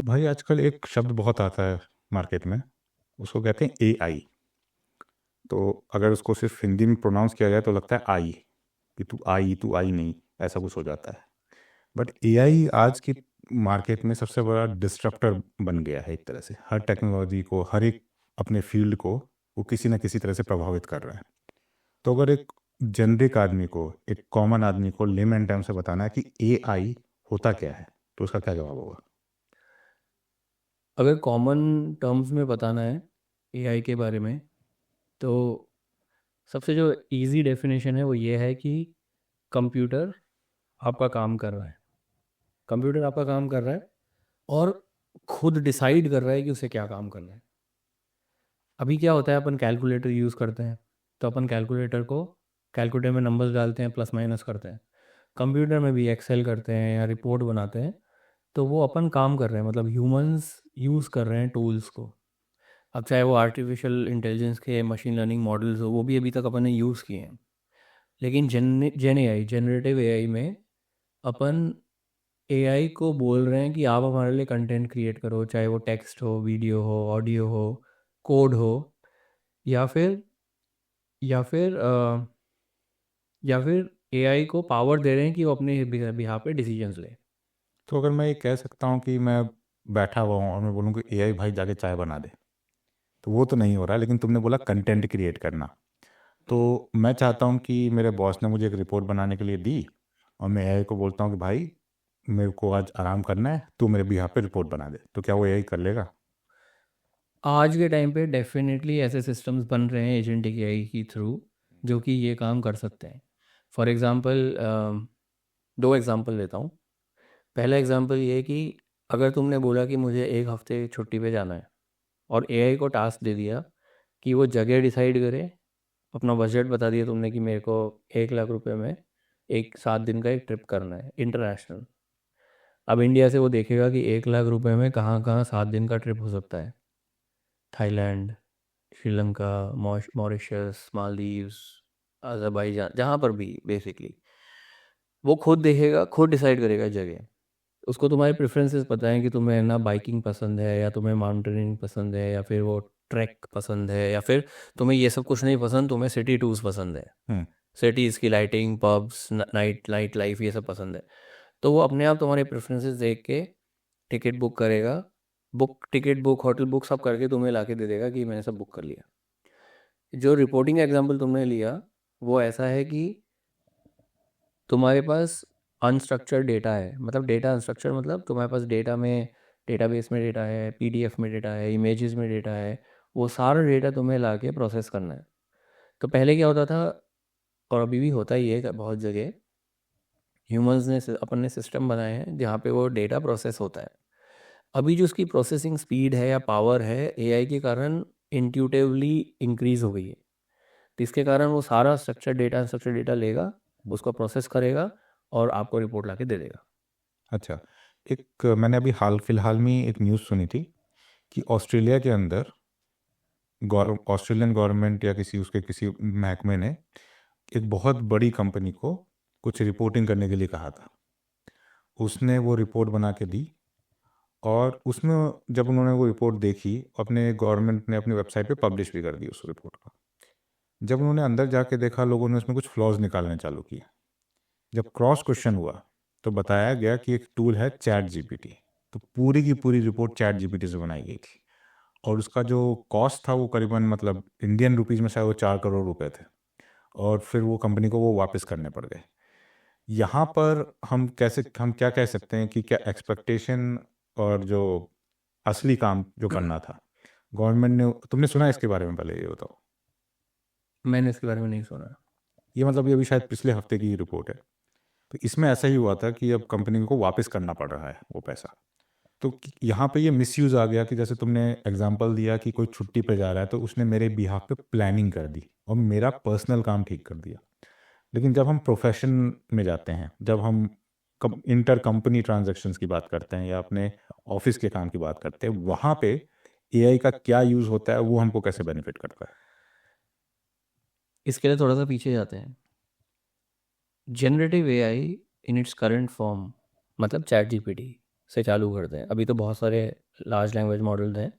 भाई आजकल एक शब्द बहुत आता है मार्केट में, उसको कहते हैं एआई। तो अगर उसको सिर्फ हिंदी में प्रोनाउंस किया जाए तो लगता है आई, कि तू आई नहीं, ऐसा कुछ हो जाता है। बट एआई आज की मार्केट में सबसे बड़ा डिस्ट्रप्टर बन गया है। एक तरह से हर टेक्नोलॉजी को, हर एक अपने फील्ड को वो किसी न किसी तरह से प्रभावित कर रहा है। तो अगर एक जेनरिक आदमी को, एक कॉमन आदमी को लेमैन टर्म से बताना है कि एआई होता क्या है, तो उसका क्या जवाब होगा? अगर कॉमन टर्म्स में बताना है एआई के बारे में, तो सबसे जो इजी डेफिनेशन है वो ये है कि कंप्यूटर आपका काम कर रहा है। कंप्यूटर आपका काम कर रहा है और खुद डिसाइड कर रहा है कि उसे क्या काम करना है। अभी क्या होता है, अपन कैलकुलेटर यूज़ करते हैं, तो अपन कैलकुलेटर में नंबर्स डालते हैं, प्लस माइनस करते हैं। कंप्यूटर में भी एक्सेल करते हैं या रिपोर्ट बनाते हैं, तो वो अपन काम कर रहे हैं, मतलब ह्यूमंस यूज़ कर रहे हैं टूल्स को। अब चाहे वो आर्टिफिशियल इंटेलिजेंस के मशीन लर्निंग मॉडल्स हो, वो भी अभी तक अपन ने यूज़ किए हैं। लेकिन जेन एआई, जनरेटिव एआई में अपन एआई को बोल रहे हैं कि आप हमारे लिए कंटेंट क्रिएट करो, चाहे वो टेक्स्ट हो, वीडियो हो, ऑडियो हो, कोड हो, या फिर या फिर अ, या फिर एआई को पावर दे रहे हैं कि वो अपने बिहाफ पे डिसीजंस ले। तो अगर मैं ये कह सकता हूँ कि मैं बैठा हुआ हूँ और मैं बोलूँ कि एआई भाई जाके चाय बना दे, तो वो तो नहीं हो रहा है। लेकिन तुमने बोला कंटेंट क्रिएट करना, तो मैं चाहता हूँ कि मेरे बॉस ने मुझे एक रिपोर्ट बनाने के लिए दी और मैं एआई को बोलता हूँ कि भाई मेरे को आज आराम करना है, तू मेरे बिहाफ पे रिपोर्ट बना दे, तो क्या वो एआई कर लेगा? आज के टाइम पे डेफिनेटली ऐसे सिस्टम्स बन रहे हैं एजेंटिक एआई के थ्रू, जो कि ये काम कर सकते हैं। फॉर एग्ज़ाम्पल, दो एग्ज़ाम्पल लेता हूँ। पहला एग्ज़ाम्पल ये है कि अगर तुमने बोला कि मुझे एक हफ़्ते छुट्टी पे जाना है और एआई को टास्क दे दिया कि वो जगह डिसाइड करे, अपना बजट बता दिया तुमने कि मेरे को 1 लाख रुपए में एक 7 दिन का एक ट्रिप करना है इंटरनेशनल। अब इंडिया से वो देखेगा कि 1 लाख रुपए में कहाँ कहाँ 7 दिन का ट्रिप हो सकता है। Thailand, Sri Lanka, Mauritius, Maldives, Azerbaijan, जहाँ पर भी बेसिकली वो खुद देखेगा, खुद डिसाइड करेगा जगह। उसको तुम्हारे प्रेफरेंसेस पता है कि तुम्हें ना बाइकिंग पसंद है, या तुम्हें माउंटेनिंग पसंद है, या फिर वो ट्रैक पसंद है, या फिर तुम्हें ये सब कुछ नहीं पसंद, तुम्हें सिटी टूर्स पसंद है, हम्म। सिटीज़ की lighting, pubs, night night life, ये सब पसंद है। तो वो अपने आप तुम्हारे प्रेफरेंसेस देख के टिकट बुक करेगा, टिकट बुक, होटल बुक सब करके तुम्हें ला के दे देगा कि मैंने सब बुक कर लिया। जो रिपोर्टिंग एग्जाम्पल तुमने लिया, वो ऐसा है कि तुम्हारे पास अनस्ट्रक्चर्ड डेटा है। मतलब डेटा अनस्ट्रक्चर्ड मतलब तुम्हारे पास डेटा में, डेटाबेस में डेटा है, पीडीएफ में डेटा है, इमेजेस में डेटा है, वो सारा डेटा तुम्हें ला के प्रोसेस करना है। तो पहले क्या होता था, और अभी भी होता ही है बहुत जगह, ह्यूमंस ने अपन ने सिस्टम बनाए हैं जहाँ पे वो डेटा प्रोसेस होता है। अभी जो उसकी प्रोसेसिंग स्पीड है या पावर है, एआई के कारण इंट्यूटिवली इंक्रीज हो गई है। तो इसके कारण वो सारा स्ट्रक्चर डेटा लेगा, उसको प्रोसेस करेगा और आपको रिपोर्ट ला के दे देगा। अच्छा, एक मैंने अभी हाल फिलहाल में एक न्यूज़ सुनी थी कि ऑस्ट्रेलिया के अंदर ऑस्ट्रेलियन गवर्नमेंट या किसी महकमे ने एक बहुत बड़ी कंपनी को कुछ रिपोर्टिंग करने के लिए कहा था। उसने वो रिपोर्ट बना के दी और उसमें जब उन्होंने वो रिपोर्ट देखी, अपने गवर्नमेंट ने अपनी वेबसाइट पे पब्लिश भी कर दी उस रिपोर्ट को। जब उन्होंने अंदर जाके देखा, लोगों ने उसमें कुछ फ्लॉज निकालने चालू किए। जब क्रॉस क्वेश्चन हुआ तो बताया गया कि एक टूल है चैट जीपीटी। तो पूरी की पूरी रिपोर्ट चैट जीपीटी से बनाई गई थी और उसका जो कॉस्ट था वो करीबन, मतलब इंडियन रुपीज़ में शायद वो 4 करोड़ रुपए थे। और फिर वो कंपनी को वो वापस करने पड़ गए। यहाँ पर हम क्या कह सकते हैं कि क्या एक्सपेक्टेशन और जो असली काम जो करना था गवर्नमेंट ने, तुमने सुना है इसके बारे में? पहले ये बताओ। मैंने इसके बारे में नहीं सुना। ये मतलब ये अभी शायद पिछले हफ्ते की रिपोर्ट है। तो इसमें ऐसा ही हुआ था कि अब कंपनी को वापस करना पड़ रहा है वो पैसा। तो यहाँ पे ये मिसयूज़ आ गया कि जैसे तुमने एग्जांपल दिया कि कोई छुट्टी पे जा रहा है तो उसने मेरे बिहाफ पे प्लानिंग कर दी और मेरा पर्सनल काम ठीक कर दिया। लेकिन जब हम प्रोफेशन में जाते हैं, जब हम इंटर कंपनी ट्रांजैक्शंस की बात करते हैं या अपने ऑफिस के काम की बात करते हैं, वहाँ पे एआई का क्या यूज़ होता है, वो हमको कैसे बेनिफिट करता है? इसके लिए थोड़ा सा पीछे जाते हैं। Generative AI in its current form, मतलब चैट जीपीटी से चालू करते हैं। अभी तो बहुत सारे लार्ज लैंग्वेज मॉडल्स हैं,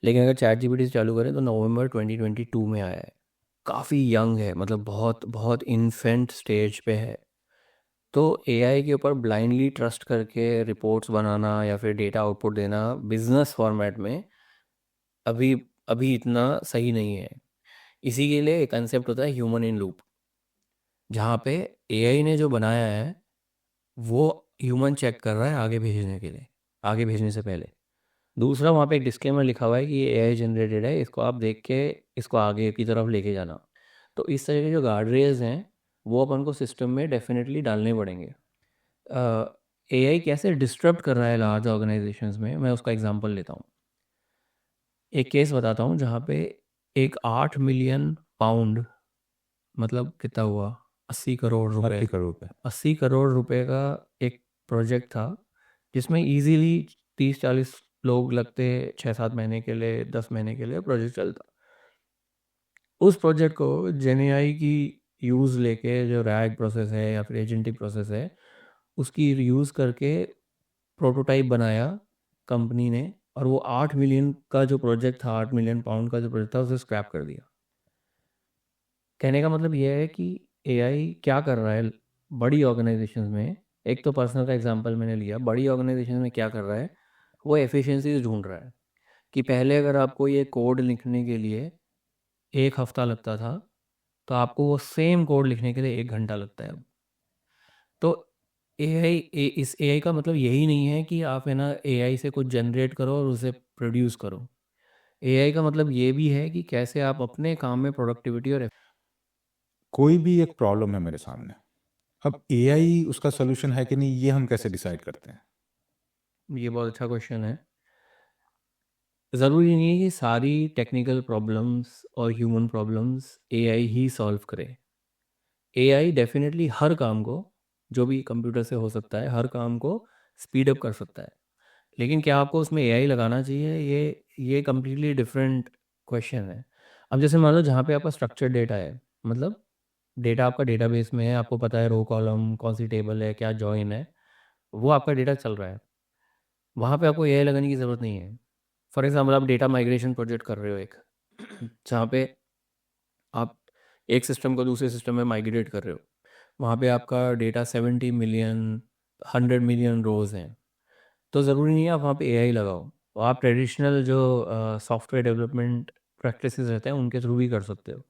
लेकिन अगर चैट जीपीटी से चालू करें तो नवंबर 2022 में आया है। काफ़ी यंग है, मतलब बहुत बहुत इन्फेंट स्टेज पे है। तो एआई के ऊपर ब्लाइंडली ट्रस्ट करके रिपोर्ट्स बनाना या फिर डेटा आउटपुट देना बिजनेस फॉर्मेट में अभी अभी इतना सही नहीं है। इसी के लिए एक कंसेप्ट होता है ह्यूमन इन लूप, जहाँ पे एआई ने जो बनाया है वो ह्यूमन चेक कर रहा है आगे भेजने के लिए, आगे भेजने से पहले। दूसरा, वहाँ पे एक डिस्क्लेमर लिखा हुआ है कि ये एआई जनरेटेड है, इसको आप देख के इसको आगे की तरफ लेके जाना। तो इस तरह के जो गार्ड रेल्स हैं वो अपन को सिस्टम में डेफिनेटली डालने पड़ेंगे। एआई कैसे डिस्टर्ब कर रहा है लार्ज ऑर्गेनाइजेशंस में, मैं उसका एग्जांपल लेता हूँ। एक केस बताता हूँ जहाँ पे एक 8 मिलियन पाउंड, मतलब कितना हुआ, 80 करोड़ रुपए, 80 करोड़ रुपए। 80 करोड़ रुपए का एक प्रोजेक्ट था, जिसमें इजीली 30-40 लोग लगते, 6-7 महीने के लिए, 10 महीने के लिए प्रोजेक्ट चलता। उस प्रोजेक्ट को जेनएआई की यूज़ लेके, जो रैग प्रोसेस है या फिर एजेंटिक प्रोसेस है, उसकी यूज़ करके प्रोटोटाइप बनाया कंपनी ने, और वो 8 मिलियन का जो प्रोजेक्ट था, 8 मिलियन पाउंड का जो प्रोजेक्ट था, उसे स्क्रैप कर दिया। कहने का मतलब ये है कि एआई क्या कर रहा है बड़ी ऑर्गेनाइजेशंस में। एक तो पर्सनल का एग्जांपल मैंने लिया, बड़ी ऑर्गेनाइजेशन में क्या कर रहा है, वो एफिशिएंसीज ढूंढ रहा है कि पहले अगर आपको ये कोड लिखने के लिए 1 हफ्ता लगता था, तो आपको वो सेम कोड लिखने के लिए 1 घंटा लगता है अब। तो इस एआई का मतलब यही नहीं है कि आप है ना एआई से कुछ जनरेट करो और उसे प्रोड्यूस करो। एआई का मतलब ये भी है कि कैसे आप अपने काम में प्रोडक्टिविटी और कोई भी एक प्रॉब्लम है मेरे सामने, अब एआई उसका सोल्यूशन है कि नहीं, ये हम कैसे डिसाइड करते हैं? ये बहुत अच्छा क्वेश्चन है। ज़रूरी नहीं है कि सारी टेक्निकल प्रॉब्लम्स और ह्यूमन प्रॉब्लम्स एआई ही सॉल्व करे। एआई डेफिनेटली हर काम को, जो भी कंप्यूटर से हो सकता है, हर काम को स्पीड अप कर सकता है। लेकिन क्या आपको उसमें एआई लगाना चाहिए, ये कम्प्लीटली डिफरेंट क्वेश्चन है। अब जैसे मान लो जहाँ पे आपका स्ट्रक्चर्ड डेटा है, मतलब डेटा आपका डेटाबेस में है, आपको पता है रो कॉलम कौन सी टेबल है, क्या जॉइन है, वो आपका डेटा चल रहा है, वहाँ पे आपको एआई लगाने की ज़रूरत नहीं है। फॉर एग्जांपल आप डेटा माइग्रेशन प्रोजेक्ट कर रहे हो एक, जहाँ पे आप एक सिस्टम को दूसरे सिस्टम में माइग्रेट कर रहे हो, वहाँ पे आपका डेटा 70 मिलियन, 100 मिलियन रोज़ हैं। तो ज़रूरी नहीं है आप वहाँ पे एआई लगाओ, तो आप ट्रेडिशनल जो सॉफ्टवेयर डेवलपमेंट प्रैक्टिसेस रहते हैं उनके थ्रू भी कर सकते हो।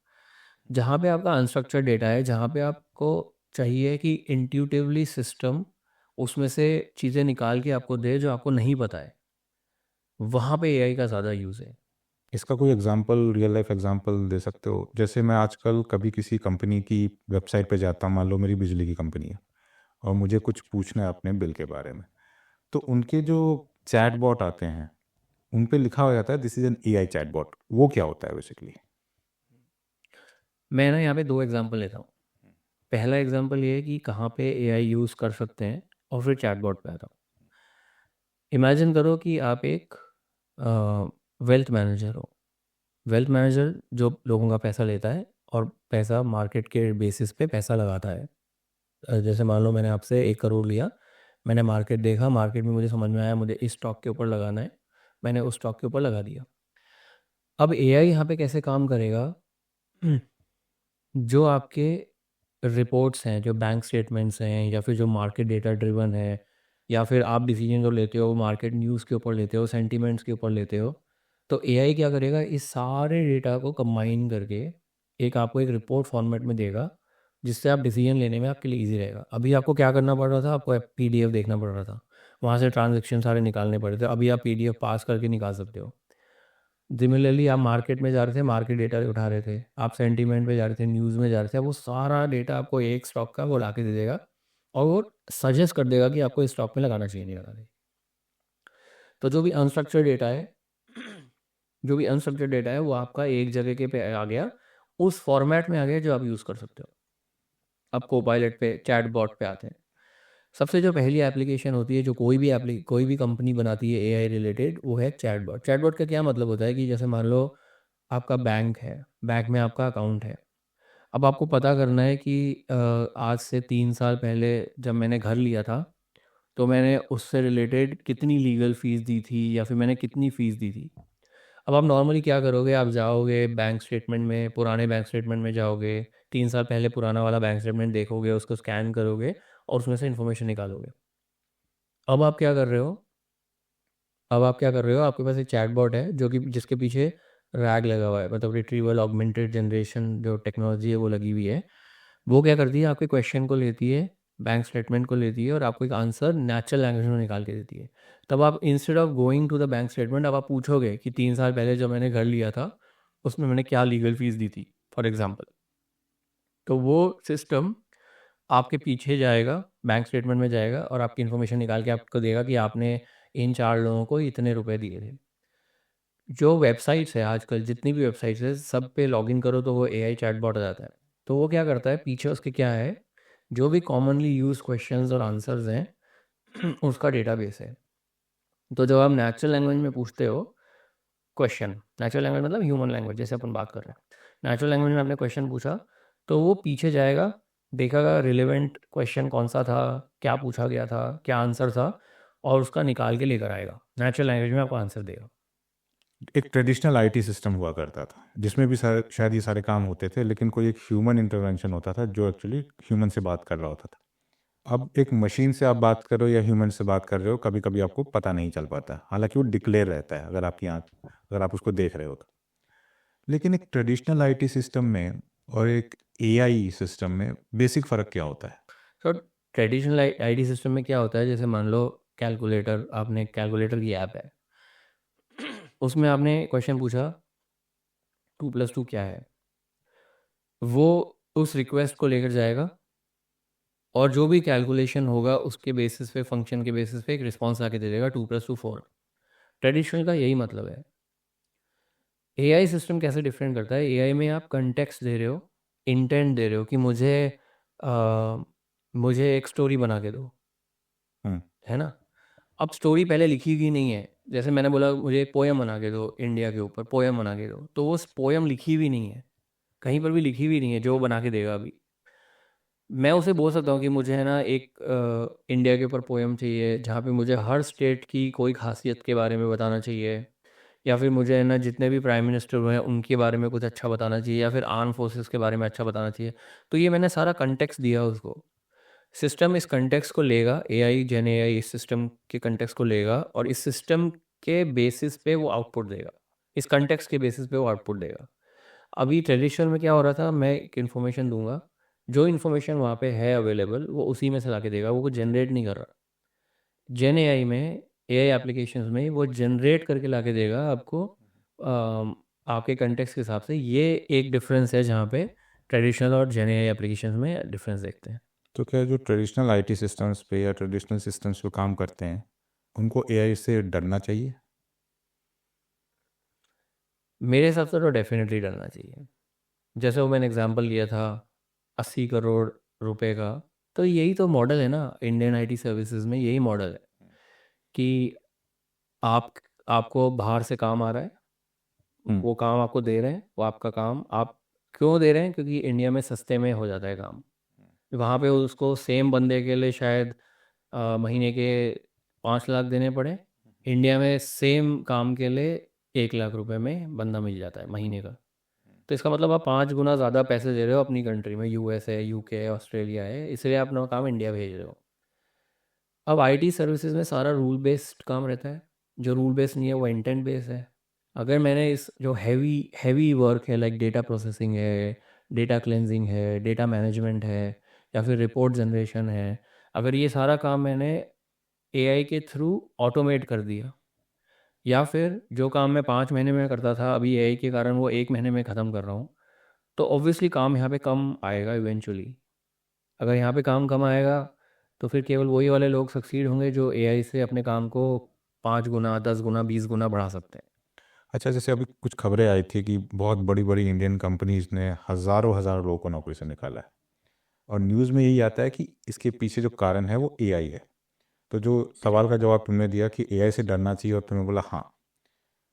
जहाँ पे आपका अनस्ट्रक्चर्ड डेटा है, जहाँ पे आपको चाहिए कि इंट्यूटिवली सिस्टम उसमें से चीज़ें निकाल के आपको दे जो आपको नहीं पता है, वहाँ पे एआई का ज़्यादा यूज़ है। इसका कोई एग्जांपल, रियल लाइफ एग्जांपल दे सकते हो? जैसे मैं आजकल कभी किसी कंपनी की वेबसाइट पे जाता हूँ, मान लो मेरी बिजली की कंपनी है, और मुझे कुछ पूछना है अपने बिल के बारे में, तो उनके जो चैट बॉट आते हैं उन पे लिखा हो जाता है this is an AI chatbot. वो क्या होता है बेसिकली? मैं ना यहाँ पे 2 एग्जांपल लेता हूँ। पहला एग्जांपल ये है कि कहाँ पे एआई यूज़ कर सकते हैं, और फिर चैटबॉट पे आता हूँ। इमेजिन करो कि आप एक वेल्थ मैनेजर हो। वेल्थ मैनेजर जो लोगों का पैसा लेता है और पैसा मार्केट के बेसिस पे पैसा लगाता है। जैसे मान लो मैंने आपसे 1 करोड़ लिया, मैंने मार्केट देखा, मार्केट में मुझे समझ में आया मुझे इस स्टॉक के ऊपर लगाना है, मैंने उस स्टॉक के ऊपर लगा दिया। अब एआई यहाँ पे कैसे काम करेगा, जो आपके रिपोर्ट्स हैं, जो बैंक स्टेटमेंट्स हैं, या फिर जो मार्केट डेटा ड्रिवन है, या फिर आप डिसीजन जो लेते हो मार्केट न्यूज़ के ऊपर लेते हो, सेंटीमेंट्स के ऊपर लेते हो, तो एआई क्या करेगा, इस सारे डेटा को कंबाइन करके एक आपको एक रिपोर्ट फॉर्मेट में देगा, जिससे आप डिसीजन लेने में आपके लिए ईजी रहेगा। अभी आपको क्या करना पड़ रहा था, आपको पीडीएफ देखना पड़ रहा था, वहाँ से ट्रांजेक्शन सारे निकालने पड़ रहे थे, अभी आप पीडीएफ पास करके निकाल सकते हो। सिमिलरली आप मार्केट में जा रहे थे, मार्केट डेटा उठा रहे थे, आप सेंटीमेंट पे जा रहे थे, न्यूज़ में जा रहे थे, वो सारा डेटा आपको एक स्टॉक का वो ला के दे देगा, और वो सजेस्ट कर देगा कि आपको इस स्टॉक में लगाना चाहिए, नहीं लगाना चाहिए। तो जो भी अनस्ट्रक्चर्ड डेटा है, जो भी अनस्ट्रक्चर्ड डेटा है वो आपका एक जगह के पे आ गया, उस फॉर्मेट में आ गया जो आप यूज़ कर सकते हो। अब कोपायलट पे, चैट बॉट पे आते हैं। सबसे जो पहली एप्लीकेशन होती है जो कोई भी कंपनी बनाती है एआई रिलेटेड, वो है चैटबॉट। चैटबॉट का क्या मतलब होता है कि जैसे मान लो आपका बैंक है, बैंक में आपका अकाउंट है। अब आपको पता करना है कि आज से 3 साल पहले जब मैंने घर लिया था तो मैंने उससे रिलेटेड कितनी लीगल फ़ीस दी थी या फिर मैंने कितनी फ़ीस दी थी। अब आप नॉर्मली क्या करोगे, आप जाओगे बैंक स्टेटमेंट में, पुराने बैंक स्टेटमेंट में जाओगे, 3 साल पहले पुराना वाला बैंक स्टेटमेंट देखोगे, उसको स्कैन करोगे और उसमें से इन्फॉर्मेशन निकालोगे। अब आप क्या कर रहे हो आपके पास एक चैटबॉट है जो कि जिसके पीछे रैग लगा हुआ है, मतलब रिट्रीवल ऑगमेंटेड जनरेशन जो टेक्नोलॉजी है वो लगी हुई है। वो क्या करती है, आपके क्वेश्चन को लेती है, बैंक स्टेटमेंट को लेती है और आपको एक आंसर नेचुरल लैंग्वेज में निकाल के देती है। तब आप instead of going to the bank statement अब आप पूछोगे कि 3 साल पहले जब मैंने घर लिया था उसमें मैंने क्या लीगल फीस दी थी, फॉर एग्जाम्पल। तो वो सिस्टम आपके पीछे जाएगा, बैंक स्टेटमेंट में जाएगा और आपकी इन्फॉर्मेशन निकाल के आपको देगा कि आपने इन 4 लोगों को इतने रुपए दिए थे। जो वेबसाइट्स है आजकल, जितनी भी वेबसाइट्स है, सब पे लॉगिन करो तो वो एआई चैटबॉट आ जाता है। तो वो क्या करता है, पीछे उसके क्या है, जो भी कॉमनली यूज क्वेश्चंस और आंसर्स हैं उसका डेटाबेस है। तो जब आप नेचुरल लैंग्वेज में पूछते हो क्वेश्चन, नेचुरल लैंग्वेज मतलब ह्यूमन लैंग्वेज जैसे अपन बात कर रहे हैं, नेचुरल लैंग्वेज में आपने क्वेश्चन पूछा तो वो पीछे जाएगा, देखेगा रिलेवेंट क्वेश्चन कौन सा था, क्या पूछा गया था, क्या आंसर था, और उसका निकाल के लेकर आएगा, नेचुरल लैंग्वेज में आपको आंसर देगा। एक ट्रेडिशनल आईटी सिस्टम हुआ करता था जिसमें भी शायद ये सारे काम होते थे, लेकिन कोई एक ह्यूमन इंटरवेंशन होता था जो एक्चुअली ह्यूमन से बात कर रहा होता था। अब एक मशीन से आप बात कर रहे हो या ह्यूमन से बात कर रहे हो, कभी कभी आपको पता नहीं चल पाता, हालांकि वो डिक्लेयर रहता है अगर आप उसको देख रहे हो तो। लेकिन एक ट्रेडिशनल आईटी सिस्टम में और एक एआई सिस्टम में बेसिक फ़र्क क्या होता है? तो ट्रेडिशनल आईटी सिस्टम में क्या होता है, जैसे मान लो कैलकुलेटर, आपने कैलकुलेटर की ऐप है, उसमें आपने क्वेश्चन पूछा 2+2 क्या है, वो उस रिक्वेस्ट को लेकर जाएगा और जो भी कैलकुलेशन होगा उसके बेसिस पे, फंक्शन के बेसिस पे एक रिस्पॉन्स आके दे देगा 2+2 4। ट्रेडिशनल का यही मतलब है। एआई सिस्टम कैसे डिफरेंट करता है, एआई में आप कंटेक्स्ट दे रहे हो, इंटेंट दे रहे हो कि आ, मुझे एक स्टोरी बना के दो, हम्म। है ना। अब स्टोरी पहले लिखी हुई नहीं है, जैसे मैंने बोला मुझे पोएम बना के दो, इंडिया के ऊपर पोएम बना के दो, तो वो पोएम लिखी हुई नहीं है, कहीं पर भी लिखी हुई नहीं है जो वो बना के देगा अभी। मैं उसे बोल सकता हूँ कि मुझे है ना एक इंडिया के ऊपर पोएम चाहिए जहाँ पे मुझे हर स्टेट की कोई खासियत के बारे में बताना चाहिए, या फिर मुझे है ना जितने भी प्राइम मिनिस्टर हुए हैं उनके बारे में कुछ अच्छा बताना चाहिए, या फिर आर्म फोर्सेस के बारे में अच्छा बताना चाहिए। तो ये मैंने सारा कंटेक्स्ट दिया उसको, सिस्टम इस कंटेक्स्ट को लेगा, एआई जेन एआई इस सिस्टम के कंटेक्स्ट को लेगा और इस सिस्टम के बेसिस पे वो आउटपुट देगा, इस कंटेक्स्ट के बेसिस पे वो आउटपुट देगा। अभी ट्रेडिशनल में क्या हो रहा था, मैं एक इन्फॉर्मेशन दूंगा, जो इन्फॉर्मेशन वहाँ पे है अवेलेबल वो उसी में से ला के देगा, वो कुछ जनरेट नहीं कर रहा। जेन एआई में, एआई एप्लीकेशंस में वो जनरेट करके ला के देगा आपको, आपके कंटेक्स्ट के हिसाब से। ये एक डिफरेंस है जहाँ पे ट्रेडिशनल और जेन एआई एप्लीकेशंस में डिफरेंस देखते हैं। तो क्या जो ट्रेडिशनल आईटी सिस्टम्स पे या ट्रेडिशनल सिस्टम्स पे काम करते हैं उनको एआई से डरना चाहिए? मेरे हिसाब से तो डेफिनेटली डरना चाहिए। जैसे वो मैंने एग्जांपल लिया था 80 करोड़ रुपए का, तो यही तो मॉडल है ना इंडियन आईटी सर्विसेज में, यही मॉडल है कि आप आपको बाहर से काम आ रहा है, हम्म। वो काम आपको दे रहे हैं, वो आपका काम आप क्यों दे रहे हैं, क्योंकि इंडिया में सस्ते में हो जाता है काम। वहाँ पे उसको सेम बंदे के लिए शायद महीने के 5 लाख देने पड़े, इंडिया में सेम काम के लिए 1 लाख रुपए में बंदा मिल जाता है महीने का। तो इसका मतलब आप 5 गुना ज़्यादा पैसे दे रहे हो अपनी कंट्री में, यूएस है, यूके है, ऑस्ट्रेलिया है, इसलिए आप अपना काम इंडिया भेज रहे हो। अब आईटी सर्विसेज में सारा रूल बेस्ड काम रहता है, जो रूल बेस्ड नहीं है वो इंटेंट बेस्ड है। अगर मैंने इस जो हैवी हैवी वर्क है, लाइक डेटा प्रोसेसिंग है, डेटा क्लेंजिंग है, डेटा मैनेजमेंट है, या फिर रिपोर्ट जनरेशन है, अगर ये सारा काम मैंने एआई के थ्रू ऑटोमेट कर दिया, या फिर जो काम मैं 5 महीने में करता था अभी एआई के कारण वो 1 महीने में ख़त्म कर रहा हूँ, तो ऑब्वियसली काम यहाँ पे कम आएगा इवेंचुअली। अगर यहाँ पे काम कम आएगा तो फिर केवल वही वाले लोग सक्सीड होंगे जो एआई से अपने काम को 5 गुना, 10 गुना, 20 गुना बढ़ा सकते हैं। अच्छा, जैसे अभी कुछ खबरें आई थी कि बहुत बड़ी बड़ी इंडियन कंपनीज ने हज़ारों हज़ार लोगों को नौकरी से निकाला है, और न्यूज़ में यही आता है कि इसके पीछे जो कारण है वो एआई है। तो जो सवाल का जवाब तुमने दिया कि एआई से डरना चाहिए और तुमने बोला हाँ,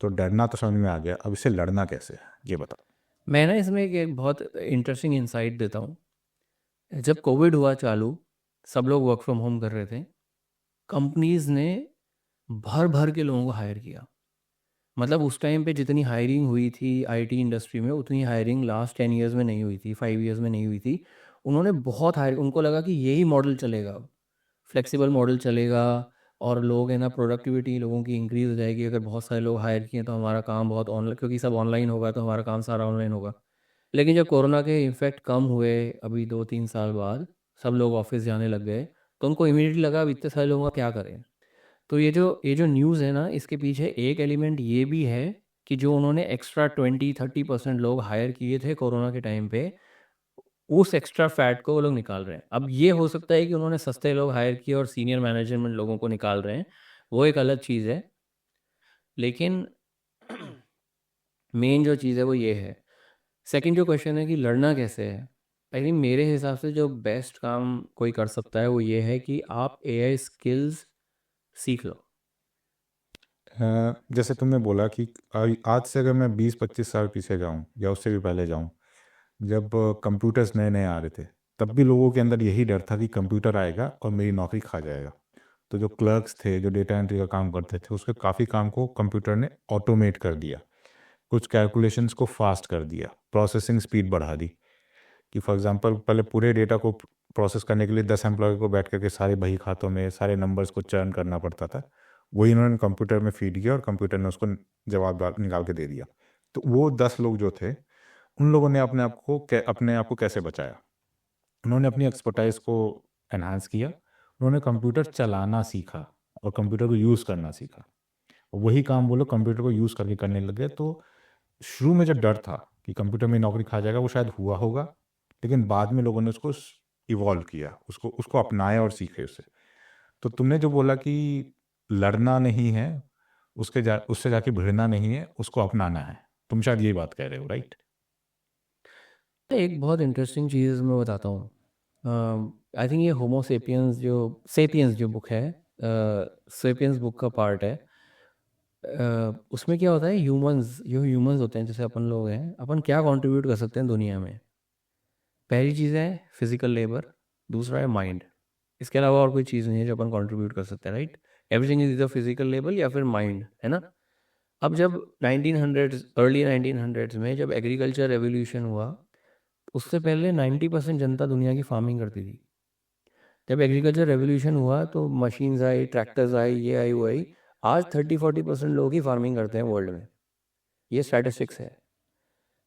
तो डरना तो समझ में आ गया, अब इससे लड़ना कैसे है ये बताओ। मैं ना इसमें एक बहुत इंटरेस्टिंग इंसाइट देता हूँ। जब कोविड हुआ चालू, सब लोग वर्क फ्रॉम होम कर रहे थे, कंपनीज ने भर भर के लोगों को हायर किया। मतलब उस टाइम पे जितनी हायरिंग हुई थी आईटी इंडस्ट्री में, उतनी हायरिंग लास्ट 10 ईयर्स में नहीं हुई थी, 5 ईयर्स में नहीं हुई थी। उन्होंने बहुत हायर, उनको लगा कि यही मॉडल चलेगा अब, फ्लेक्सिबल मॉडल चलेगा, और लोग है ना, प्रोडक्टिविटी लोगों की इंक्रीज़ हो जाएगी। अगर बहुत सारे लोग हायर किए तो हमारा काम बहुत ऑनलाइन, क्योंकि सब ऑनलाइन होगा तो हमारा काम सारा ऑनलाइन होगा। लेकिन जब कोरोना के इफ़ेक्ट कम हुए, अभी 2-3 साल बाद सब लोग ऑफिस जाने लग गए, तो उनको इमीडिएटली लगा अब इतने सारे लोगों का क्या करें। तो ये जो न्यूज़ है ना, इसके पीछे एक एलिमेंट ये भी है कि जो उन्होंने एक्स्ट्रा 20-30% लोग हायर किए थे कोरोना के टाइम पे, उस एक्स्ट्रा फैट को वो लोग निकाल रहे हैं। अब ये हो सकता है कि उन्होंने सस्ते लोग हायर किए और सीनियर मैनेजमेंट लोगों को निकाल रहे हैं, वो एक अलग चीज़ है। लेकिन मेन जो चीज़ है वो ये है। सेकंड जो क्वेश्चन है कि लड़ना कैसे है, आई थिंक मेरे हिसाब से जो बेस्ट काम कोई कर सकता है वो ये है कि आप एआई स्किल्स सीख लो। जैसे तुमने बोला कि आज से अगर मैं 20-25 साल पीछे जाऊं या उससे भी पहले जाऊं, जब कंप्यूटर्स नए नए आ रहे थे, तब भी लोगों के अंदर यही डर था कि कंप्यूटर आएगा और मेरी नौकरी खा जाएगा। तो जो क्लर्क्स थे, जो डेटा एंट्री का काम करते थे, उसके काफ़ी काम को कंप्यूटर ने ऑटोमेट कर दिया, कुछ कैलकुलेशंस को फास्ट कर दिया, प्रोसेसिंग स्पीड बढ़ा दी। कि फॉर एग्जांपल पहले पूरे डेटा को प्रोसेस करने के लिए 10 एम्प्लॉय को बैठ करके सारे बही खातों में सारे नंबर्स को चर्न करना पड़ता था। वही इन्होंने कंप्यूटर में फीड किया और कंप्यूटर ने उसको जवाब निकाल के दे दिया। तो वो 10 लोग जो थे, उन लोगों ने अपने आप को कैसे बचाया? उन्होंने अपनी एक्सपर्टाइज को एनहांस किया, उन्होंने कंप्यूटर चलाना सीखा और कंप्यूटर को यूज़ करना सीखा। और वही काम वो लोग कंप्यूटर को यूज़ करके करने लगे। तो शुरू में जो डर था कि कंप्यूटर में नौकरी खा जाएगा, वो शायद हुआ होगा, लेकिन बाद में लोगों ने उसको इवॉल्व किया, उसको उसको अपनाया और सीखे उससे। तो तुमने जो बोला कि लड़ना नहीं है, उससे जाके भिड़ना नहीं है, उसको अपनाना है, तुम शायद यही बात कह रहे हो, राइट? एक बहुत इंटरेस्टिंग चीज़ मैं बताता हूँ। आई थिंक ये होमो सेपियंस जो बुक है, सेपियंस बुक का पार्ट है। उसमें क्या होता है, ह्यूमंस होते हैं जैसे अपन लोग हैं, अपन क्या कंट्रीब्यूट कर सकते हैं दुनिया में। पहली चीज़ है फिजिकल लेबर, दूसरा है माइंड। इसके अलावा और कोई चीज़ नहीं है जो अपन कंट्रीब्यूट कर सकते हैं, राइट। एवरीथिंग इज इधर फिजिकल लेबर या फिर माइंड, है ना। अब जब 1900s, अर्ली 1900s में जब एग्रीकल्चर रेवोल्यूशन हुआ, उससे पहले 90% जनता दुनिया की फार्मिंग करती थी। जब एग्रीकल्चर रेवोल्यूशन हुआ तो मशीन्स आई, ट्रैक्टर्स आई, ये आई वो आई। आज 30-40% लोग ही फार्मिंग करते हैं वर्ल्ड में, ये स्टैटिस्टिक्स है।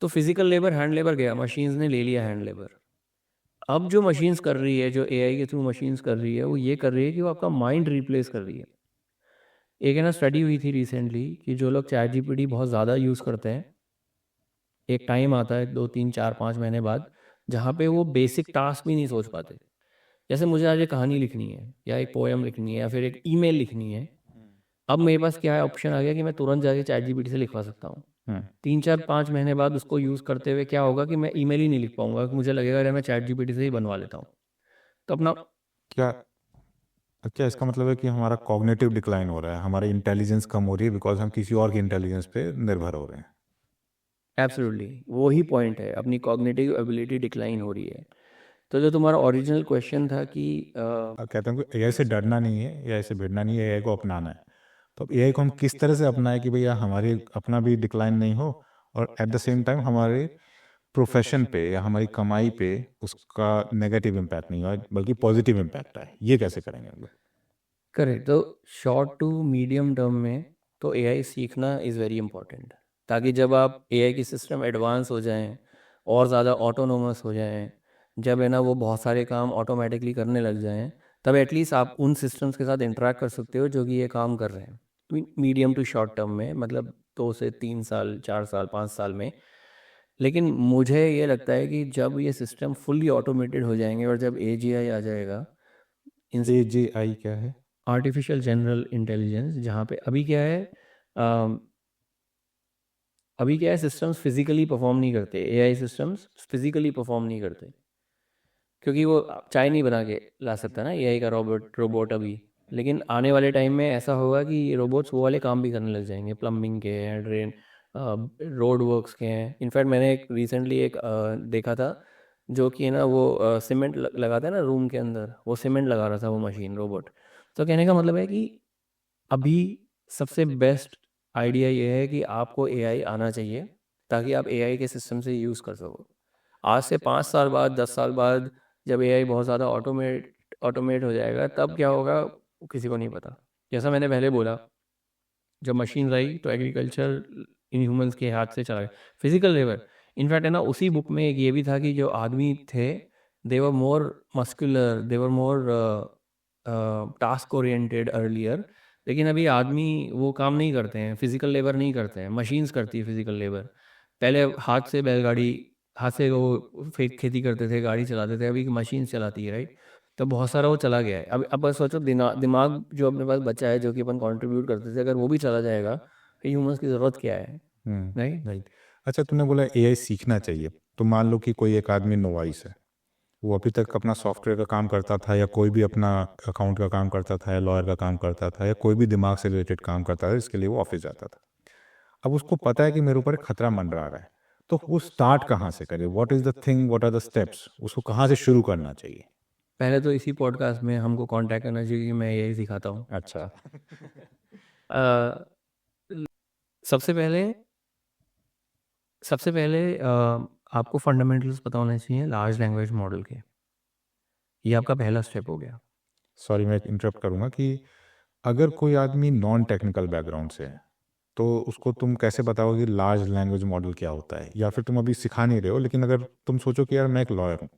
तो फिजिकल लेबर, हैंड लेबर गया, मशीन्स ने ले लिया हैंड लेबर। अब जो मशीन्स कर रही है, जो एआई के थ्रू मशीन्स कर रही है, वो ये कर रही है कि वो आपका माइंड रिप्लेस कर रही है। एक है ना, स्टडी हुई थी रिसेंटली कि जो लोग चैट जीपीटी बहुत ज़्यादा यूज़ करते हैं, एक टाइम आता है 2-3-4-5 महीने बाद जहाँ पे वो बेसिक टास्क भी नहीं सोच पाते। जैसे मुझे आज एक कहानी लिखनी है या एक पोएम लिखनी है या फिर एक ईमेल लिखनी है, अब मेरे पास क्या है, ऑप्शन आ गया कि मैं तुरंत जाके चैट जीपीटी से लिखवा सकता हूँ। 3-4-5 महीने बाद उसको यूज़ करते हुए क्या होगा कि मैं ईमेल ही नहीं लिख पाऊंगा, कि मुझे लगेगा अरे मैं चैट जीपीटी से ही बनवा लेता हूँ। तो अपना क्या क्या इसका मतलब है कि हमारा कॉग्निटिव डिक्लाइन हो रहा है, हमारी इंटेलिजेंस कम हो रही है बिकॉज हम किसी और की इंटेलिजेंस पे निर्भर हो रहे हैं? एब्सोल्युटली वही पॉइंट है, अपनी कॉग्निटिव एबिलिटी डिक्लाइन हो रही है। तो जो तुम्हारा ओरिजिनल क्वेश्चन था कि कहते हैं कि एआई से डरना नहीं है, एआई से भिड़ना नहीं है, एआई को अपनाना है। तो अब एआई को हम किस तरह से अपनाएं कि भैया हमारे अपना भी डिक्लाइन नहीं हो और एट द सेम टाइम हमारे प्रोफेशन पे या हमारी कमाई पे उसका नेगेटिव इम्पैक्ट नहीं हो, बल्कि पॉजिटिव इम्पैक्ट आए? ये कैसे करेंगे हम लोग? करेक्ट। तो शॉर्ट टू मीडियम टर्म में तो एआई सीखना इज़ वेरी इंपॉर्टेंट, ताकि जब आप एआई की सिस्टम एडवांस हो जाएं और ज़्यादा ऑटोनोमस हो जाएं, जब है ना वो बहुत सारे काम ऑटोमेटिकली करने लग जाएं, तब एटलीस्ट आप उन सिस्टम्स के साथ इंटरेक्ट कर सकते हो जो कि ये काम कर रहे हैं। मीडियम टू शॉर्ट टर्म में मतलब 2 से 3 साल, 4 साल, 5 साल में। लेकिन मुझे ये लगता है कि जब ये सिस्टम फुल्ली ऑटोमेटेड हो जाएंगे और जब एजीआई आ जाएगा, एजेआई क्या है? आर्टिफिशियल जनरल इंटेलिजेंस, जहाँ पे अम, अभी क्या है, सिस्टम्स फिजिकली परफॉर्म नहीं करते, एआई सिस्टम्स फिजिकली परफॉर्म नहीं करते, क्योंकि वो चाय नहीं बना के ला सकता ना एआई का रोबोट रोबोट अभी। लेकिन आने वाले टाइम में ऐसा होगा कि रोबोट्स वो वाले काम भी करने लग जाएंगे, प्लम्बिंग के, ड्रेन रोड वर्क्स के हैं। इनफैक्ट मैंने एक रिसेंटली एक देखा था जो कि है ना वो सीमेंट लगाता है ना रूम के अंदर, वो सीमेंट लगा रहा था वो मशीन रोबोट। तो कहने का मतलब है कि अभी सबसे बेस्ट आइडिया ये है कि आपको एआई आना चाहिए ताकि आप एआई के सिस्टम से यूज़ कर सको। आज से 5 साल बाद 10 साल बाद जब एआई बहुत ज़्यादा ऑटोमेट हो जाएगा तब क्या होगा वो किसी को नहीं पता। जैसा मैंने पहले बोला, जब मशीन आई तो एग्रीकल्चर इन ह्यूमंस के हाथ से चला गया, फिजिकल लेबर। इनफैक्ट है ना उसी बुक में एक ये भी था कि जो आदमी थे दे वर मोर मस्कुलर, दे वर मोर टास्क ओरिएंटेड अर्लियर। लेकिन अभी आदमी वो काम नहीं करते हैं, फिजिकल लेबर नहीं करते हैं, मशीन्स करती है फिजिकल लेबर। पहले हाथ से बैलगाड़ी, हाथ से वो खेती करते थे, गाड़ी चलाते थे, अभी मशीन चलाती है, राइट। तो बहुत सारा वो चला गया है। अब बस सोचो दिमाग जो अपने पास बचा है जो कि अपन कंट्रीब्यूट करते थे, अगर वो भी चला जाएगा फिर ह्यूमंस की ज़रूरत क्या है, नहीं। राइट। अच्छा, तूने बोला एआई सीखना चाहिए, तो मान लो कि कोई एक आदमी नोवाइस है, वो अभी तक अपना सॉफ्टवेयर का काम करता था या कोई भी अपना अकाउंट का काम करता था या लॉयर का काम करता था या कोई भी दिमाग से रिलेटेड काम करता था, इसके लिए वो ऑफिस जाता था। अब उसको पता है कि मेरे ऊपर एक खतरा मंडरा रहा है, तो वो स्टार्ट कहाँ से करे? What is the thing, what are the steps? उसको कहाँ से शुरू करना चाहिए? पहले तो इसी पॉडकास्ट में हमको कांटेक्ट करना चाहिए कि मैं यही सिखाता हूँ। अच्छा। अ, सबसे पहले आपको फंडामेंटल्स पता होने चाहिए लार्ज लैंग्वेज मॉडल के। ये आपका पहला स्टेप हो गया। सॉरी, मैं इंटरप्ट करूंगा कि अगर कोई आदमी नॉन टेक्निकल बैकग्राउंड से है, तो उसको तुम कैसे बताओगे कि लार्ज लैंग्वेज मॉडल क्या होता है? या फिर तुम अभी सिखा नहीं रहे हो, लेकिन अगर तुम सोचो कि यार मैं एक लॉयर हूँ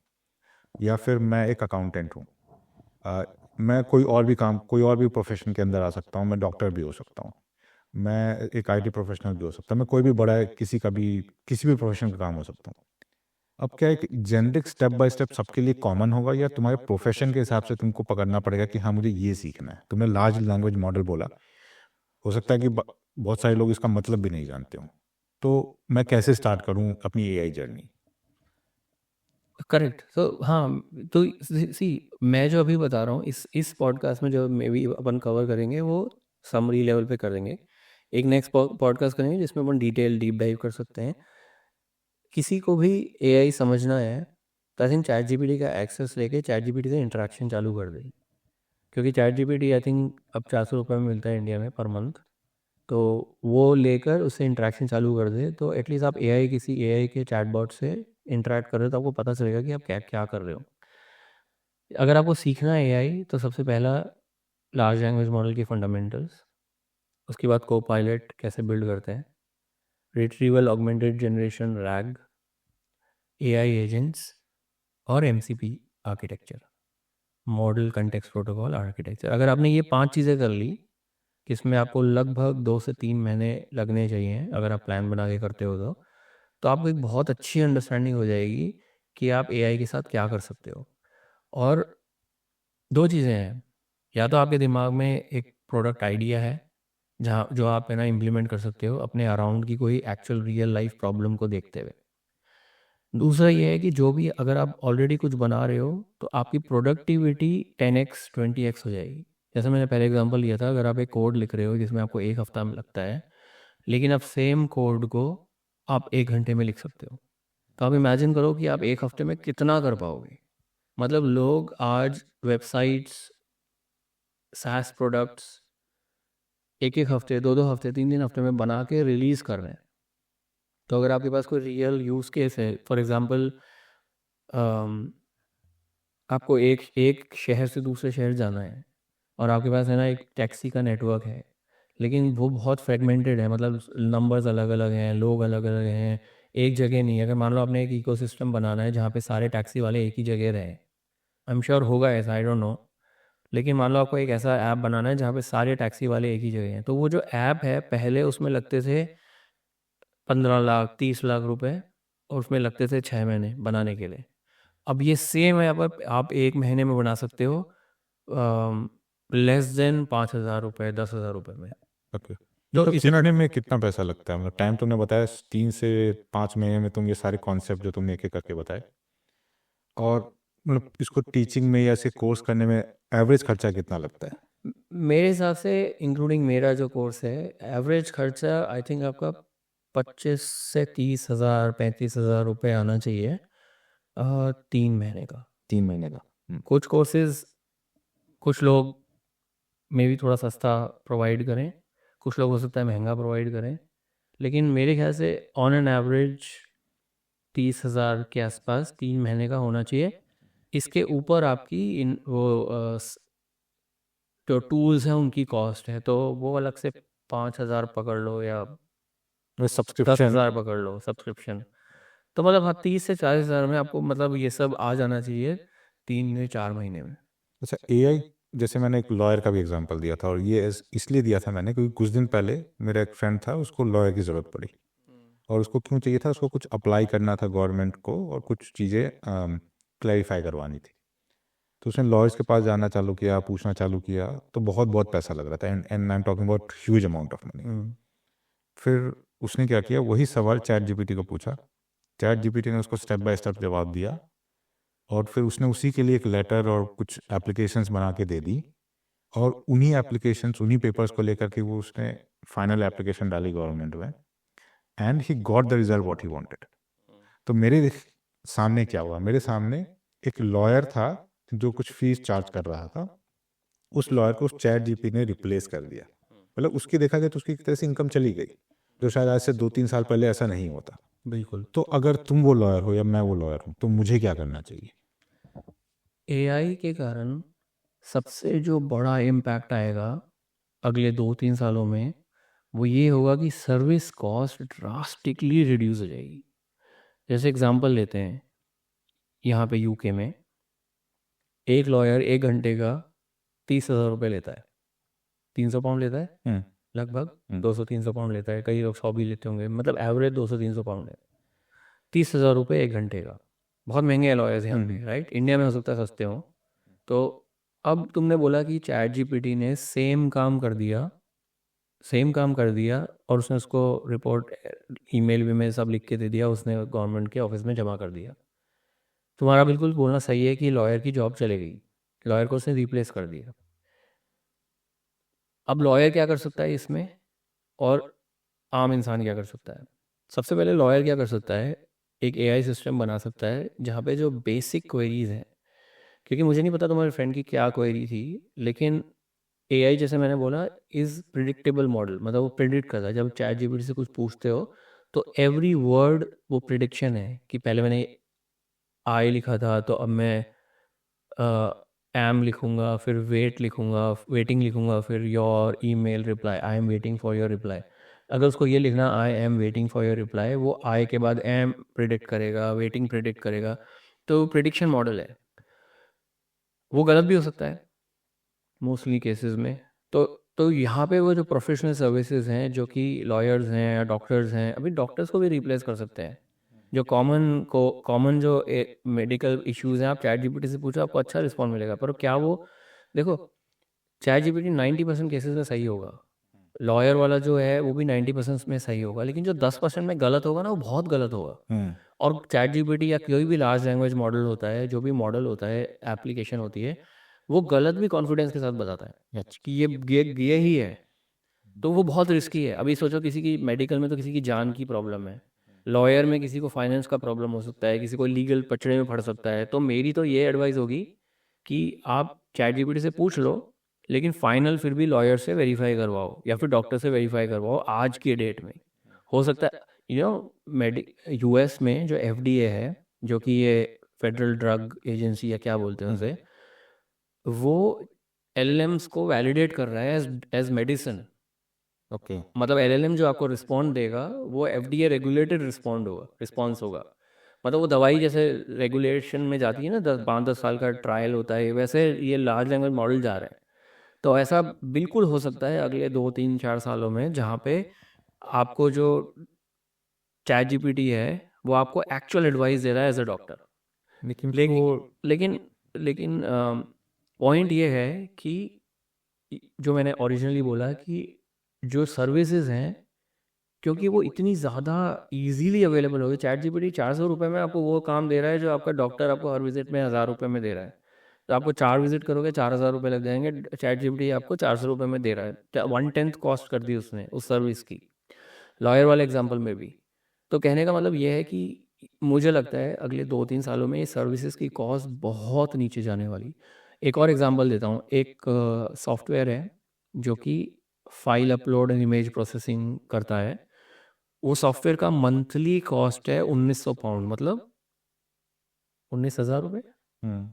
या फिर मैं एक अकाउंटेंट हूँ, मैं कोई और भी प्रोफेशन के अंदर आ सकता हूँ, मैं डॉक्टर भी हो सकता हूँ, मैं एक आईटी प्रोफेशनल भी हो सकता हूँ, मैं कोई भी बड़ा किसी भी प्रोफेशन का काम हो सकता हूँ। अब क्या एक जेनरिक स्टेप बाय स्टेप सबके लिए कॉमन होगा, या तुम्हारे प्रोफेशन के हिसाब से तुमको पकड़ना पड़ेगा कि हाँ मुझे ये सीखना है? तुमने लार्ज लैंग्वेज मॉडल बोला, हो सकता है कि बहुत सारे लोग इसका मतलब भी नहीं जानते हो, तो मैं कैसे स्टार्ट करूं अपनी एआई जर्नी? करेक्ट। तो हाँ, तो सी मैं जो अभी बता रहा हूँ इस पॉडकास्ट में जो मे बी अपन कवर करेंगे वो समरी लेवल पे करेंगे। एक नेक्स्ट पॉडकास्ट करेंगे जिसमें अपन डिटेल डीप डाइव कर सकते हैं। किसी को भी एआई समझना है तो आई थिंक चैट जीपीटी का एक्सेस लेके चैट जीपीटी से इंटरेक्शन चालू कर दे। क्योंकि चैट जीपीटी आई थिंक अब 400 रुपये में मिलता है इंडिया में पर मंथ। तो वो लेकर उससे इंटरेक्शन चालू कर दे तो एटलीस्ट आप किसी एआई के चैटबॉट से इंटरेक्ट कर रहे हो तो आपको पता चलेगा कि आप क्या क्या कर रहे हो। अगर आपको सीखना है एआई तो सबसे पहला लार्ज लैंग्वेज मॉडल की फंडामेंटल्स, उसके बाद को पायलट कैसे बिल्ड करते हैं, retrieval augmented generation RAG, AI agents और MCP architecture, model context protocol architecture. अगर आपने ये 5 चीज़ें कर ली, इसमें आपको लगभग 2 से 3 महीने लगने चाहिए अगर आप प्लान बना के करते हो तो आपको एक बहुत अच्छी अंडरस्टैंडिंग हो जाएगी कि आप एआई के साथ क्या कर सकते हो। और 2 चीज़ें हैं, या तो आपके दिमाग में एक प्रोडक्ट आइडिया है जहाँ जो आप है ना इम्प्लीमेंट कर सकते हो अपने अराउंड की कोई एक्चुअल रियल लाइफ प्रॉब्लम को देखते हुए। दूसरा ये है कि जो भी अगर आप ऑलरेडी कुछ बना रहे हो तो आपकी प्रोडक्टिविटी 10x 20x हो जाएगी। जैसे मैंने पहले एग्जांपल लिया था, अगर आप एक कोड लिख रहे हो जिसमें आपको 1 हफ्ता में लगता है, लेकिन आप सेम कोड को आप 1 घंटे में लिख सकते हो। तो आप इमेजिन करो कि आप 1 हफ्ते में कितना कर पाओगे। मतलब लोग आज वेबसाइट्स, सास प्रोडक्ट्स 1 1 हफ्ते, 2 2 हफ्ते, 3 3 हफ्ते में बना के रिलीज़ कर रहे हैं। तो अगर आपके पास कोई रियल यूज़ केस है, फॉर एग्जांपल आपको एक एक शहर से दूसरे शहर जाना है और आपके पास है ना एक टैक्सी का नेटवर्क है, लेकिन वो बहुत फ्रेगमेंटेड है, मतलब नंबर्स अलग अलग हैं, लोग अलग अलग हैं, एक जगह नहीं है। अगर मान लो आपने एक इकोसिस्टम बनाना है जहाँ पे सारे टैक्सी वाले एक ही जगह रहें, आई एम श्योर होगा ऐसा, आई डोंट नो। लेकिन मान लो आपको एक ऐसा ऐप बनाना है जहाँ पे सारे टैक्सी वाले एक ही जगह हैं, तो वो जो ऐप है पहले उसमें लगते थे 15 लाख 30 लाख रुपए और उसमें लगते थे 6 महीने बनाने के लिए। अब ये सेम ऐप आप 1 महीने में बना सकते हो लेस देन 5,000 रुपये 10,000 रुपये में। ओके। तो मतलब इस सीखने में कितना पैसा लगता है? मतलब टाइम तुमने बताया 3 से 5 महीने में तुम ये सारे कॉन्सेप्ट जो तुमने एक एक करके बताए, और मतलब इसको टीचिंग में या ऐसे कोर्स करने में एवरेज खर्चा कितना लगता है? मेरे हिसाब से इंक्लूडिंग मेरा जो कोर्स है, एवरेज खर्चा आई थिंक आपका 25 से 30 हज़ार 35 हज़ार रुपये आना चाहिए 3 महीने का। 3 महीने का। कुछ कोर्सेज कुछ लोग मे भी थोड़ा सस्ता प्रोवाइड करें, कुछ लोग हो सकता है महंगा प्रोवाइड करें, लेकिन मेरे ख्याल से ऑन एन एवरेज 30 हज़ार के आसपास 3 महीने का होना चाहिए। इसके ऊपर आपकी इन वो जो टूल्स हैं उनकी कॉस्ट है, तो वो अलग से 5 हज़ार पकड़ लो या सब्सक्रिप्शन 10 हज़ार पकड़ लो सब्सक्रिप्शन। तो मतलब हाँ 30 से 40 हज़ार में आपको मतलब ये सब आ जाना चाहिए 3 से 4 महीने में। अच्छा, एआई, जैसे मैंने एक लॉयर का भी एग्जांपल दिया था, और ये इसलिए दिया था मैंने क्योंकि कुछ दिन पहले मेरा एक फ्रेंड था, उसको लॉयर की ज़रूरत पड़ी। और उसको क्यों चाहिए था? उसको कुछ अप्लाई करना था गवर्नमेंट को और कुछ चीज़ें क्लैरिफाई करवानी थी। तो उसने लॉयर्स के पास जाना चालू किया, पूछना चालू किया, तो बहुत बहुत पैसा लग रहा था, and I am talking about huge amount of money. फिर उसने क्या किया, वही सवाल चैट जीपीटी को पूछा। चैट जीपीटी ने उसको स्टेप बाय स्टेप जवाब दिया, और फिर उसने उसी के लिए एक लेटर और कुछ एप्लीकेशंस बना के दे दी, और उन्हीं एप्लीकेशंस, उन्हीं पेपर्स को लेकर के वो उसने फाइनल एप्लीकेशन डाली गवर्नमेंट में, and he got the result what he wanted. तो मेरे सामने क्या हुआ? मेरे सामने एक लॉयर था जो कुछ फीस चार्ज कर रहा था, उस लॉयर को उस चैट जीपी ने रिप्लेस कर दिया। मतलब उसकी देखा गया तो उसकी एक तरह से इनकम चली गई, जो शायद आज से 2-3 साल पहले ऐसा नहीं होता। बिल्कुल। तो अगर तुम वो लॉयर हो या मैं वो लॉयर हूँ, तो मुझे क्या करना चाहिए? एआई के कारण सबसे जो बड़ा इम्पैक्ट आएगा अगले 2-3 सालों में वो ये होगा कि सर्विस कॉस्ट ड्रास्टिकली रिड्यूस हो जाएगी। जैसे एग्जांपल लेते हैं, यहाँ पे यूके में एक लॉयर 1 घंटे का 30 हज़ार रुपये लेता है, 300 पाउंड लेता है लगभग, 200-300 पाउंड लेता है, कई लोग 100 भी लेते होंगे, मतलब एवरेज 200-300 पाउंड है। 30 हज़ार रुपये 1 घंटे का, बहुत महंगे हैं लॉयर्स यहाँ पे, राइट? इंडिया में हो सकता है सस्ते हों। तो अब तुमने बोला कि चैट जीपीटी ने सेम काम कर दिया और उसने उसको रिपोर्ट ईमेल में सब लिख के दे दिया, उसने गवर्नमेंट के ऑफिस में जमा कर दिया। तुम्हारा बिल्कुल बोलना सही है कि लॉयर की जॉब चले गई, लॉयर को उसने रिप्लेस कर दिया। अब लॉयर क्या कर सकता है इसमें, और आम इंसान क्या कर सकता है? सबसे पहले लॉयर क्या कर सकता है, एक एआई सिस्टम बना सकता है जहाँ पे जो बेसिक क्वेरीज हैं, क्योंकि मुझे नहीं पता तुम्हारे फ्रेंड की क्या क्वेरी थी, लेकिन एआई जैसे मैंने बोला इज़ प्रिडिक्टेबल मॉडल, मतलब वो प्रिडिक्ट करता है। जब चैट जीपीटी से कुछ पूछते हो तो एवरी वर्ड वो प्रिडिक्शन है कि पहले मैंने आई लिखा था तो अब मैं एम लिखूंगा, फिर वेट लिखूंगा, वेटिंग लिखूंगा, फिर your email reply, I am waiting for your reply. अगर उसको ये लिखना I am waiting for your reply, वो आई के बाद एम प्रिडिक्ट करेगा, वेटिंग प्रिडिक्ट करेगा। तो प्रिडिक्शन मॉडल है, वो गलत भी हो सकता है मोस्टली केसेस में। तो यहाँ पे वो जो प्रोफेशनल सर्विसेज हैं, जो कि लॉयर्स हैं या डॉक्टर्स हैं, अभी डॉक्टर्स को भी रिप्लेस कर सकते हैं। जो कॉमन जो मेडिकल इश्यूज हैं, आप चैट जीपीटी से पूछो, आपको अच्छा रिस्पॉन्स मिलेगा। पर क्या वो, देखो, चैट जीपीटी 90% केसेस में सही होगा, लॉयर वाला जो है वो भी 90% में सही होगा, लेकिन जो 10% में गलत होगा ना, वो बहुत गलत होगा। और चैट जीपीटी या कोई भी लार्ज लैंग्वेज मॉडल होता है, जो भी मॉडल होता है, एप्लीकेशन होती है, वो गलत भी कॉन्फिडेंस के साथ बताता है कि ये ही है। तो वो बहुत रिस्की है। अभी सोचो किसी की मेडिकल में तो किसी की जान की प्रॉब्लम है, लॉयर में किसी को फाइनेंस का प्रॉब्लम हो सकता है, किसी को लीगल पचड़े में फंस सकता है। तो मेरी तो ये एडवाइस होगी कि आप चैट जीपीटी से पूछ लो, लेकिन फाइनल फिर भी लॉयर से वेरीफाई करवाओ या फिर डॉक्टर से वेरीफाई करवाओ आज की डेट में। हो सकता है यूएस में जो एफडीए है, जो कि ये फेडरल ड्रग एजेंसी या क्या बोलते हैं उसे, वो एलएलएम्स को वैलिडेट कर रहा है एज मेडिसिन। ओके। मतलब एलएलएम जो आपको रिस्पॉन्ड देगा वो एफडीए रेगुलेटेड रिस्पॉन्स होगा। मतलब वो दवाई जैसे रेगुलेशन में जाती है ना, 5-10 साल का ट्रायल होता है, वैसे ये लार्ज लैंग्वेज मॉडल जा रहे हैं। तो ऐसा बिल्कुल हो सकता है अगले 2-3-4 सालों में, जहाँ पे आपको जो चैट जीपीटी है वो आपको एक्चुअल एडवाइस दे रहा है एज अ डॉक्टर। लेकिन फिर लेकिन वो लेकिन लेकिन पॉइंट ये है कि जो मैंने ओरिजिनली बोला कि जो सर्विसेज हैं, क्योंकि वो इतनी ज़्यादा इजीली अवेलेबल हो गई, चैट जीपीटी 400 रुपये में आपको वो काम दे रहा है जो आपका डॉक्टर आपको हर विजिट में 1000 रुपये में दे रहा है। तो आपको 4 विजिट करोगे 4000 रुपये लग जाएंगे, चैट जीपीटी आपको 400 रुपये में दे रहा है, 1/10 कॉस्ट कर दी उसने उस सर्विस की। लॉयर वाले एग्जांपल में भी। तो कहने का मतलब ये है कि मुझे लगता है अगले 2-3 सालों में ये सर्विसेज की कॉस्ट बहुत नीचे जाने वाली। एक और एग्जांपल देता हूँ, एक सॉफ्टवेयर है जो कि file upload and image processing करता है। वो सॉफ्टवेयर का मंथली कॉस्ट है 1900 पाउंड, मतलब 19,000 रुपये हम्म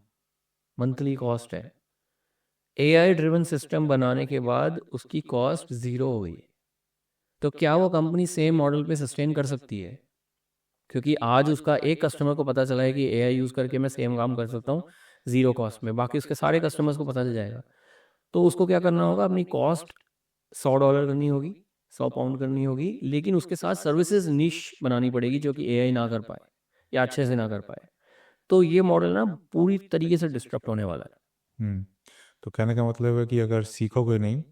मंथली कॉस्ट है। एआई ड्रिवन सिस्टम बनाने के बाद उसकी कॉस्ट ज़ीरो हो गई। तो क्या वो कंपनी सेम मॉडल पे सस्टेन कर सकती है? क्योंकि आज उसका एक कस्टमर को पता चला है कि एआई यूज़ करके मैं सेम काम कर सकता हूँ ज़ीरो कॉस्ट में, बाकी उसके सारे कस्टमर्स को पता चल जाएगा। तो उसको क्या करना होगा, अपनी कॉस्ट $100 करनी होगी, 100 पाउंड करनी होगी, लेकिन उसके साथ सर्विसेज निश बनानी पड़ेगी जो कि एआई ना कर पाए या अच्छे से ना कर पाए। तो ये मॉडल ना पूरी तरीके से डिस्टर्ब होने वाला है। हम्म तो कहने का मतलब है कि अगर सीखोगे नहीं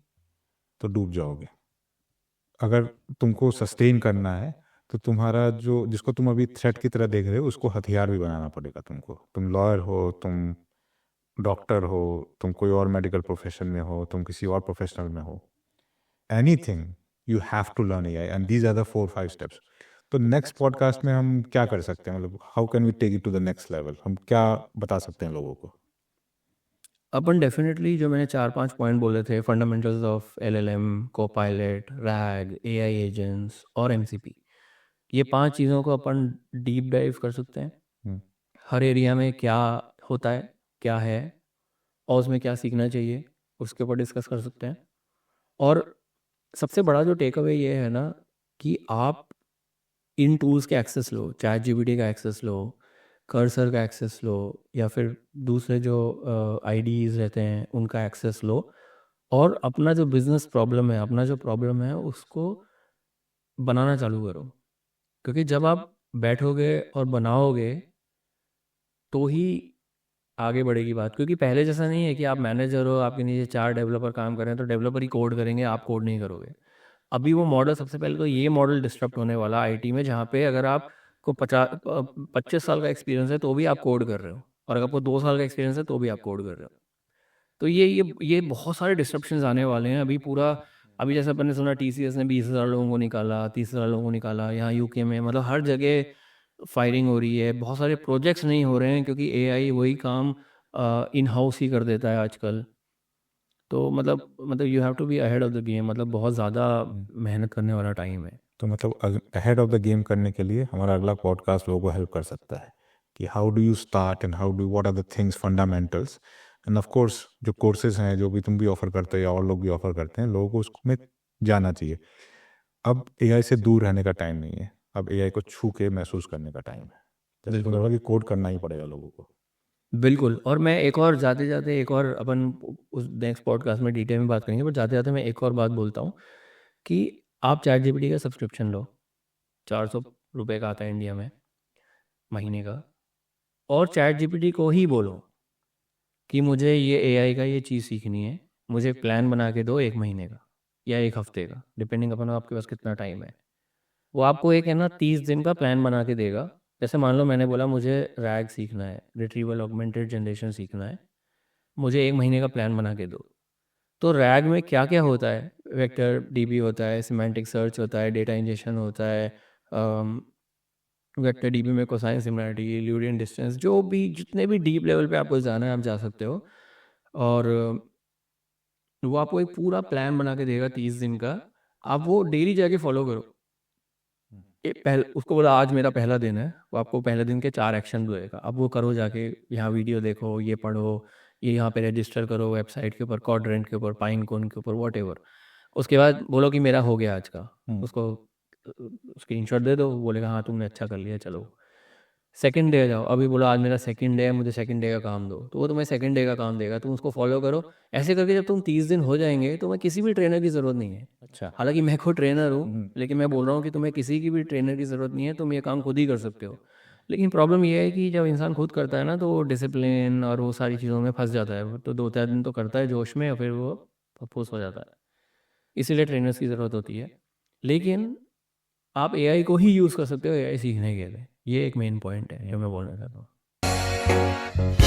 तो डूब जाओगे। अगर तुमको सस्टेन करना है तो तुम्हारा जो जिसको तुम अभी थ्रेट की तरह देख रहे हो उसको हथियार भी बनाना पड़ेगा तुमको। तुम लॉयर हो, तुम डॉक्टर हो, तुम कोई और मेडिकल प्रोफेशन में हो, तुम किसी और प्रोफेशनल में हो, anything you have to learn AI and these are the 4-5 steps. तो नेक्स्ट पॉडकास्ट में हम क्या कर सकते हैं, मतलब how can we take it to the next level, हम क्या बता सकते हैं लोगों को? अपन डेफिनेटली जो मैंने 4-5 पॉइंट बोले थे, fundamentals of LLM, Copilot, rag, AI agents और एमसीपी, ये 5 चीज़ों को अपन डीप डाइव कर सकते हैं। हम्म हर एरिया में क्या होता है, क्या है और उसमें क्या सीखना चाहिए, उसके ऊपर डिस्कस कर सकते हैं। और सबसे बड़ा जो टेक अवे ये है ना कि आप इन टूल्स के एक्सेस लो, चैट जीपीटी का एक्सेस लो, कर्सर का एक्सेस लो, या फिर दूसरे जो आईडीज़ रहते हैं उनका एक्सेस लो, और अपना जो बिजनेस प्रॉब्लम है, अपना जो प्रॉब्लम है उसको बनाना चालू करो। क्योंकि जब आप बैठोगे और बनाओगे तो ही आगे बढ़ेगी बात। क्योंकि पहले जैसा नहीं है कि आप मैनेजर हो, आपके नीचे 4 डेवलपर काम कर रहे हैं तो डेवलपर ही कोड करेंगे, आप कोड नहीं करोगे। अभी वो मॉडल, सबसे पहले तो ये मॉडल डिस्टर्ब होने वाला आईटी में, जहाँ पे अगर आपको 25 साल का एक्सपीरियंस है तो भी आप कोड कर रहे हो, और अगर आपको 2 साल का एक्सपीरियंस है तो भी आप कोड कर रहे हो। तो ये बहुत सारे डिस्ट्रप्शंस आने वाले हैं अभी पूरा। अभी जैसे अपन ने सुना टीसीएस ने 20,000 लोगों को निकाला, 30,000 लोगों को निकाला, यहाँ यूके में मतलब हर जगह फायरिंग हो रही है, बहुत सारे प्रोजेक्ट्स नहीं हो रहे हैं क्योंकि एआई वही काम इन हाउस ही कर देता है आजकल। तो मतलब you have to be ahead of the game, मतलब बहुत ज़्यादा मेहनत करने वाला टाइम है। तो मतलब अहेड ऑफ द गेम करने के लिए हमारा अगला पॉडकास्ट लोगों को हेल्प कर सकता है कि how do you start and how do what are the things fundamentals. And of course जो कोर्सेज हैं जो भी तुम भी ऑफर करते हो या और लोग भी ऑफर करते हैं, लोगों को उसमें जाना चाहिए। अब एआई से दूर रहने का टाइम नहीं है, अब एआई को छू के महसूस करने का टाइम है। जैसे तुमने बोला कि कोड करना ही पड़ेगा लोगों को। बिल्कुल। और मैं एक और जाते जाते एक और, अपन उस नेक्स्ट पॉडकास्ट में डिटेल में बात करेंगे, बट जाते जाते मैं एक और बात बोलता हूँ कि आप चैट जीपीटी का सब्सक्रिप्शन लो, ₹400 का आता है इंडिया में महीने का, और चैट जीपीटी को ही बोलो कि मुझे ये एआई का ये चीज़ सीखनी है, मुझे एक प्लान बना के दो 1 महीने का या 1 हफ्ते का, डिपेंडिंग अपन आपके पास कितना टाइम है। वो आपको एक है ना 30 दिन का प्लान बना के देगा। जैसे मान लो मैंने बोला मुझे रैग सीखना है, रिट्रीवल ऑगमेंटेड जनरेशन सीखना है, मुझे 1 महीने का प्लान बना के दो। तो रैग में क्या क्या होता है, वेक्टर डीबी होता है, सिमेंटिक सर्च होता है, डेटा इंजेक्शन होता है, वेक्टर डीबी में कोसाइन सिमिलरिटी, ल्यूरियन डिस्टेंस, जो भी जितने भी डीप लेवल पे आपको जाना है आप जा सकते हो। और वो आपको एक पूरा प्लान बना के देगा 30 दिन का, आप वो डेली जाके फॉलो करो। उसको बोला आज मेरा पहला दिन है, वो आपको पहले दिन के 4 एक्शन देगा, अब वो करो, जाके यहाँ वीडियो देखो, ये पढ़ो, ये यहाँ पे रजिस्टर करो वेबसाइट के ऊपर, क्वाड्रेंट के ऊपर, पाइनकोन के ऊपर, वॉट। उसके बाद बोलो कि मेरा हो गया आज का, उसको स्क्रीनशॉट दे दो, वो बोलेगा हाँ तुमने अच्छा कर लिया, चलो सेकंड डे जाओ। अभी बोलो आज मेरा सेकंड डे है, मुझे सेकंड डे का काम दो, तो वो तुम्हें सेकंड डे का काम देगा, तुम उसको फॉलो करो। ऐसे करके जब तुम 30 दिन हो जाएंगे तो मैं किसी भी ट्रेनर की ज़रूरत नहीं है। अच्छा। हालांकि मैं खुद ट्रेनर हूँ, लेकिन मैं बोल रहा हूँ कि तुम्हें किसी की भी ट्रेनर की ज़रूरत नहीं है, तुम ये काम खुद ही कर सकते हो। लेकिन प्रॉब्लम ये है कि जब इंसान खुद करता है ना तो वो डिसिप्लिन और वो सारी चीज़ों में फंस जाता है, तो 2-4 दिन तो करता है जोश में और फिर वो फुस हो जाता है। इसीलिए ट्रेनर्स की ज़रूरत होती है। लेकिन आप एआई को ही यूज़ कर सकते हो एआई सीखने के लिए, ये एक मेन पॉइंट है जो मैं बोलना चाहता हूँ।